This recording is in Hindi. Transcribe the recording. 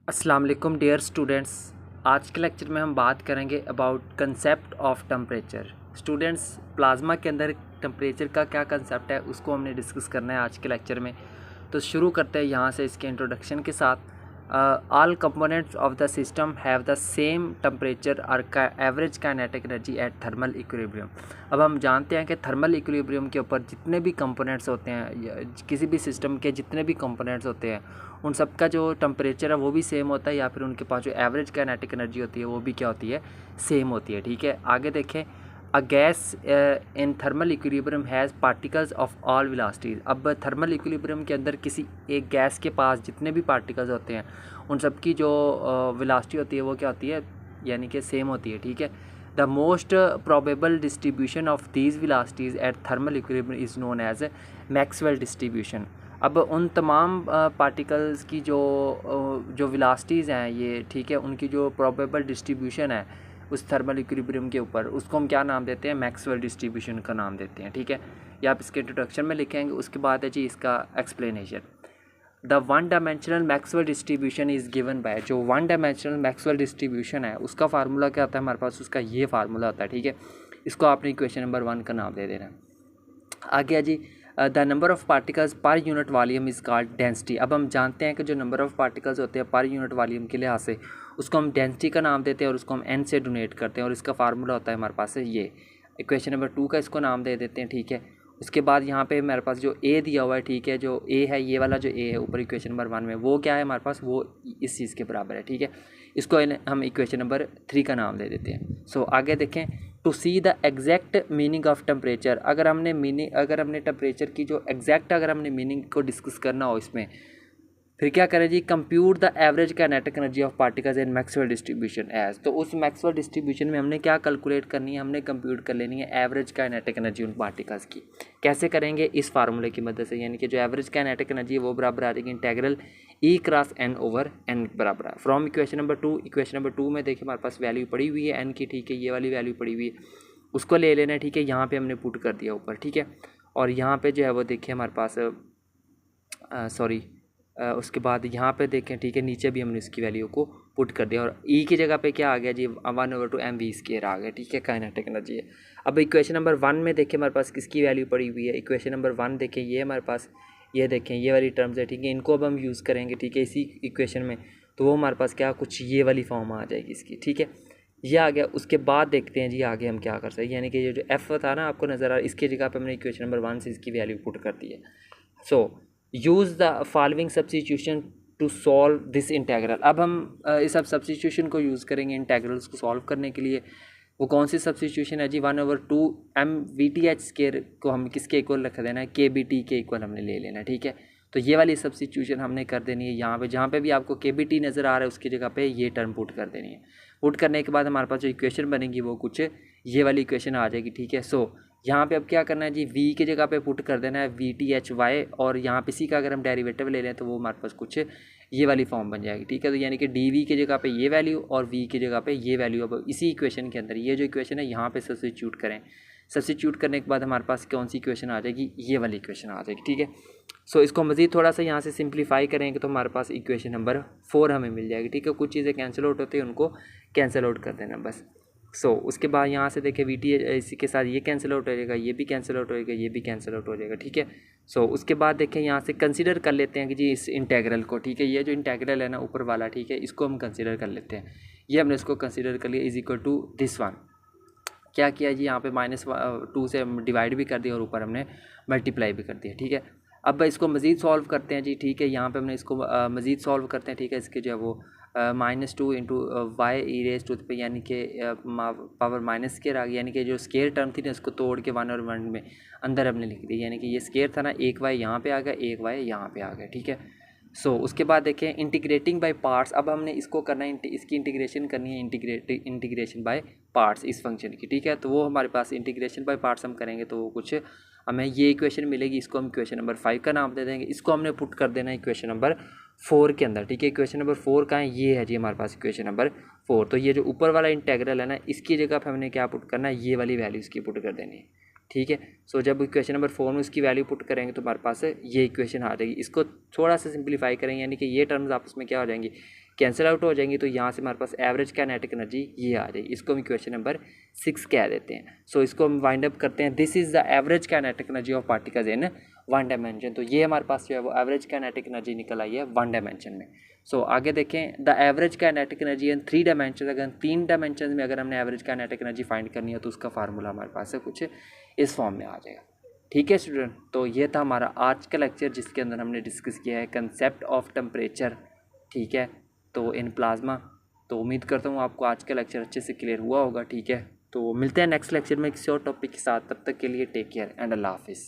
अस्सलाम वालेकुम डियर स्टूडेंट्स। आज के लेक्चर में हम बात करेंगे about concept of temperature. Students, plasma के अंदर टेम्परेचर का क्या कंसेप्ट है उसको हमने डिस्कस करना है आज के लेक्चर में। तो शुरू करते हैं यहाँ से इसके इंट्रोडक्शन के साथ। All components of the system have the same temperature और average kinetic energy at thermal equilibrium. अब हम जानते हैं कि थर्मल इक्विलिब्रियम के ऊपर जितने भी कंपोनेंट्स होते हैं, किसी भी सिस्टम के जितने भी कंपोनेंट्स होते हैं, उन सब का जो टेम्परेचर है वो भी सेम होता है, या फिर उनके पास जो एवरेज काइनेटिक एनर्जी होती है वो भी क्या होती है, सेम होती है। ठीक है, आगे देखें। A gas in thermal equilibrium has particles of all velocities. अब थर्मल इक्विलिब्रियम के अंदर किसी एक गैस के पास जितने भी पार्टिकल्स होते हैं उन सब की जो वेलोसिटी होती है वो क्या होती है, यानी कि सेम होती है। ठीक है, the most probable distribution of these velocities at thermal equilibrium is known as Maxwell distribution. अब उन तमाम पार्टिकल्स की जो वेलोसिटीज़ हैं ये, ठीक है, उनकी जो प्रोबेबल डिस्ट्रीब्यूशन है उस थर्मल इक्विलिब्रियम के ऊपर, उसको हम क्या नाम देते हैं, मैक्सवेल डिस्ट्रीब्यूशन का नाम देते हैं। ठीक है, ये आप इसके इंट्रोडक्शन में लिखेंगे। उसके बाद है जी इसका explanation. The one dimensional Maxwell distribution is given by, जो वन डायमेंशनल मैक्सवेल डिस्ट्रीब्यूशन है उसका फार्मूला क्या होता है हमारे पास, उसका ये फार्मूला होता है। ठीक है, इसको आपने इक्वेशन नंबर 1 का नाम दे देना है। आगे जी, the number of particles per unit volume is called density. अब हम जानते हैं कि जो नंबर ऑफ़ पार्टिकल्स होते हैं पर यूनिट वॉल्यूम के लिहाज से उसको हम डेंसिटी का नाम देते हैं और उसको हम एन से डोनेट करते हैं, और इसका फार्मूला होता है हमारे पास ये इक्वेशन नंबर 2 का इसको नाम दे देते हैं। ठीक है, उसके बाद यहाँ पे हमारे पास जो ए दिया हुआ है, ठीक है, जो ए है, ये वाला जो ए है ऊपर इक्वेशन नंबर 1 में, वो क्या है हमारे पास, वो इस चीज़ के बराबर है। ठीक है, इसको हम इक्वेशन नंबर 3 का नाम दे देते हैं। सो आगे देखें। To see the exact meaning of temperature, अगर हमने टेम्परेचर की जो एग्जैक्ट अगर हमने मीनिंग को डिस्कस करना हो इसमें, फिर क्या करें जी, compute the average kinetic energy of particles in Maxwell distribution as. तो उस मैक्सवेल डिस्ट्रीब्यूशन में हमने क्या कैलकुलेट करनी है, हमने कंप्यूट कर लेनी है एवरेज काइनेटिक एनर्जी उन पार्टिकल्स की। कैसे करेंगे, इस फार्मूले की मदद से, यानी कि जो एवरेज काइनेटिक एनर्जी है वो बराबर आ जाएगी इंटेग्रल ई क्रॉस एन ओवर एन बराबर है from equation number 2। Equation number 2 में देखिए हमारे पास वैल्यू पड़ी हुई है एन की। ठीक है, ये वाली वैल्यू पड़ी हुई है, उसको ले लेना है। ठीक है, यहाँ पे हमने पुट कर दिया ऊपर। ठीक है, और यहाँ पे जो है वो देखिए हमारे पास उसके बाद यहाँ पे देखें, ठीक है, नीचे भी हमने इसकी वैल्यू को पुट कर दिया, और ई की जगह पे क्या आ गया जी, 1/2 mv² आ गया। ठीक है, काइनेटिक एनर्जी है। अब इक्वेशन नंबर 1 में देखें हमारे पास किसकी वैल्यू पड़ी हुई है, इक्वेशन नंबर 1 देखें, ये हमारे पास, ये देखें, ये वाली टर्म्स है। ठीक है, इनको अब हम यूज़ करेंगे, ठीक है, इसी इक्वेशन में, तो वो हमारे पास क्या, कुछ ये वाली फॉर्म आ जाएगी इसकी। ठीक है, ये आ गया। उसके बाद देखते हैं जी आगे हम क्या कर सकते हैं, यानी कि ये जो एफ था ना, आपको नज़र आ रहा है, इसकी जगह पे हमने इक्वेशन नंबर 1 से इसकी वैल्यू पुट कर दी है। So use the following substitution to solve this integral. अब हम इस सब सब्स्टिट्यूशन को यूज़ करेंगे इंटेग्रल्स को सॉल्व करने के लिए। वो कौन सी सब्स्टिट्यूशन है जी, 1/2 mVth² को हम किसके इक्वल रख देना है, kBt के इक्वल हमने ले लेना है। ठीक है, तो ये वाली सब्स्टिट्यूशन हमने कर देनी है यहाँ पे, जहाँ पे भी आपको kBt नज़र आ रहा है उसकी जगह पे ये टर्म पुट कर देनी है। पुट करने के बाद हमारे पास जो इक्वेशन बनेगी वो कुछ ये वाली इक्वेशन आ जाएगी। ठीक है, सो यहाँ पे अब क्या करना है जी, v की जगह पे पुट कर देना है VTHY, और यहाँ पे सी का अगर हम डेरिवेटिव ले लें तो वो हमारे पास कुछ ये वाली फॉर्म बन जाएगी। ठीक है, तो यानी कि dv की जगह पे ये वैल्यू और v की जगह पे ये वैल्यू। अब इसी इक्वेशन के अंदर ये जो इक्वेशन है यहाँ पे सब्स्टिट्यूट करें। सब्स्टिट्यूट करने के बाद हमारे पास कौन सी इक्वेशन आ जाएगी, ये वाली इक्वेशन आ जाएगी। ठीक है, सो इसको मज़ीद थोड़ा सा यहाँ से सिंप्लीफाई करेंगे तो हमारे पास इक्वेशन नंबर 4 हमें मिल जाएगी। ठीक है, कुछ चीज़ें कैंसिल आउट होती है, उनको कैंसिल आउट कर देना बस। उसके बाद यहाँ से देखिए VT इसी के साथ ये कैंसिल आउट हो जाएगा, ये भी कैंसिल आउट हो जाएगा, ये भी कैंसिल आउट हो जाएगा। ठीक है, उसके बाद देखें यहाँ से कंसीडर कर लेते हैं कि जी इस इंटेग्रल को। ठीक है, ये जो इंटेग्रल है ना ऊपर वाला, ठीक है, इसको हम कंसीडर कर लेते हैं। ये हमने इसको कंसीडर कर लिया is equal to this one. क्या किया जी, यहाँ पे -2 से डिवाइड भी कर दिया और ऊपर हमने मल्टीप्लाई भी कर दिया। ठीक है, अब इसको मज़ीद सॉल्व करते हैं जी। ठीक है, यहाँ पे हमने इसको मज़ीद सॉल्व करते हैं। ठीक है, इसके जो है वो -2 into Y E raise to पे, यानी कि पावर -² आ गई, यानी कि जो स्केयर टर्म थी ना उसको तोड़ के 1 और 1 में अंदर हमने लिख दी, यानी कि ये स्केयर था ना, एक वाई यहाँ पे आ गया, एक वाई यहाँ पे आ गया। ठीक है, उसके बाद देखें इंटीग्रेटिंग बाय पार्ट्स। अब हमने इसको करना है, इसकी इंटीग्रेशन करनी है, इंटीग्रेशन बाय पार्ट्स इस फंक्शन की। ठीक है, तो वो हमारे पास इंटीग्रेशन बाय पार्ट्स हम करेंगे तो वो कुछ हमें ये इक्वेशन मिलेगी, इसको हम इक्वेशन नंबर 5 का नाम दे देंगे। इसको हमने पुट कर देना है इक्वेशन नंबर 4 के अंदर। ठीक है, इक्वेशन नंबर 4 का है, ये है जी हमारे पास इक्वेशन नंबर 4। तो ये जो ऊपर वाला इंटेग्रल है ना, इसकी जगह पर हमने क्या पुट करना है, ये वाली वैल्यू इसकी पुट कर देनी है। ठीक है, जब इक्वेशन नंबर 4 में उसकी वैल्यू पुट करेंगे तो हमारे पास ये इक्वेशन आ जाएगी। इसको थोड़ा सा सिंप्लीफाई करेंगे, यानी कि ये टर्म्स आपस में क्या हो जाएंगी, कैंसिल आउट हो जाएंगी, तो यहाँ से हमारे पास एवरेज काइनेटिक एनर्जी ये आ जाएगी। इसको हम इक्वेशन नंबर 6 कह देते हैं। सो इसको हम वाइंड अप करते हैं, this is the average kinetic energy of particles in 1 dimension. तो ये हमारे पास जो है वो एवरेज काइनेटिक एनर्जी निकल आई है 1 डायमेंशन में। सो आगे देखें, the average kinetic energy in 3 dimension. अगर 3 डायमेंशन में अगर हमने एवरेज काइनेटिक एनर्जी फाइंड करनी है तो उसका फार्मूला हमारे पास है कुछ इस फॉर्म में आ जाएगा। ठीक है स्टूडेंट, तो ये था हमारा आज का लेक्चर जिसके अंदर हमने डिस्कस किया है कंसेप्ट ऑफ टेम्परेचर। ठीक है, तो इन प्लाज्मा। तो उम्मीद करता हूँ आपको आज का लेक्चर अच्छे से क्लियर हुआ होगा। ठीक है, तो मिलते हैं नेक्स्ट लेक्चर में किसी और टॉपिक के साथ। तब तक के लिए टेक केयर एंड अल्लाह हाफिज़।